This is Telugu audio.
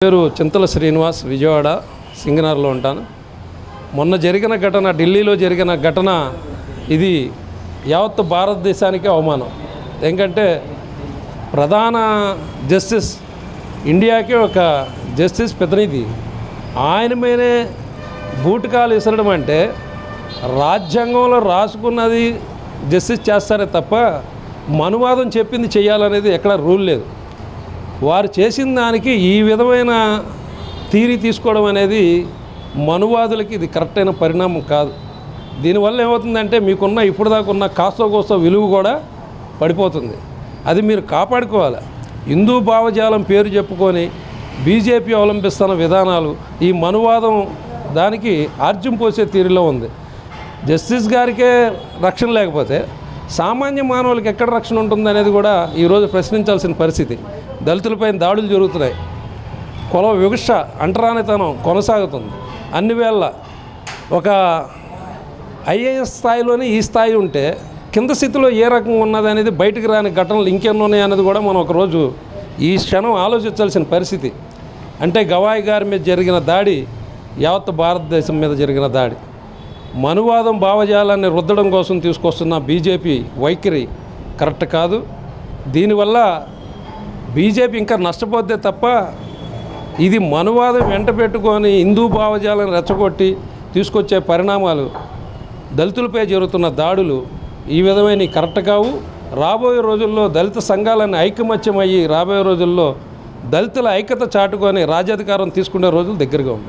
పేరు చింతల శ్రీనివాస్, విజయవాడ సింగనగర్లో ఉంటాను. మొన్న జరిగిన ఘటన, ఢిల్లీలో జరిగిన ఘటన, ఇది యావత్ భారతదేశానికి అవమానం. ఎందుకంటే ప్రధాన జస్టిస్, ఇండియాకే ఒక జస్టిస్ ప్రతినిధి, ఆయన మీదే బూటకాలు విసరడం అంటే రాజ్యాంగంలో రాసుకున్నది జస్టిస్ చేస్తారే తప్ప మనువాదం చెప్పింది చేయాలనేది ఎక్కడ రూల్ లేదు. వారు చేసిన దానికి ఈ విధమైన థియరీ తీసుకోవడం అనేది మనువాదులకి ఇది కరెక్ట్ అయిన పరిణామం కాదు. దీనివల్ల ఏమవుతుందంటే మీకున్న ఇప్పుడు దాకా ఉన్న కాస్తో కోస్తో విలువ కూడా పడిపోతుంది. అది మీరు కాపాడుకోవాలి. హిందూ భావజాలం పేరు చెప్పుకొని బీజేపీ అవలంబిస్తున్న విధానాలు ఈ మనువాదం దానికి ఆర్జ్యం పోసే తీరులో ఉంది. జస్టిస్ గారికే రక్షణ లేకపోతే సామాన్య మానవులకి ఎక్కడ రక్షణ ఉంటుంది అనేది కూడా ఈరోజు ప్రశ్నించాల్సిన పరిస్థితి. దళితులపైన దాడులు జరుగుతున్నాయి, కుల వివక్ష, అంటరానితనం కొనసాగుతుంది. అన్ని వేళ ఒక ఐఏఎస్ స్థాయిలోనే ఈ స్థాయి ఉంటే కింద స్థితిలో ఏ రకంగా ఉన్నది అనేది బయటకు రాని ఘటనలు ఇంకెన్ని ఉన్నాయి అనేది కూడా మనం ఒకరోజు ఈ క్షణం ఆలోచించాల్సిన పరిస్థితి. అంటే గవాయి గారి మీద జరిగిన దాడి యావత్ భారతదేశం మీద జరిగిన దాడి, మనువాదం భావజాలాన్ని రుద్దడం కోసం తీసుకొస్తున్న బీజేపీ వైఖరి కరెక్ట్ కాదు. దీనివల్ల బీజేపీ ఇంకా నష్టపోతే తప్ప ఇది మనువాదం వెంట పెట్టుకొని హిందూ భావజాలను రెచ్చగొట్టి తీసుకొచ్చే పరిణామాలు, దళితులపై జరుగుతున్న దాడులు ఈ విధమైన కరెక్ట్ కావు. రాబోయే రోజుల్లో దళిత సంఘాలన్నీ ఐకమత్యమయ్యి రాబోయే రోజుల్లో దళితుల ఐక్యత చాటుకొని రాజ్యాధికారం తీసుకునే రోజులు దగ్గరగా ఉంటాయి.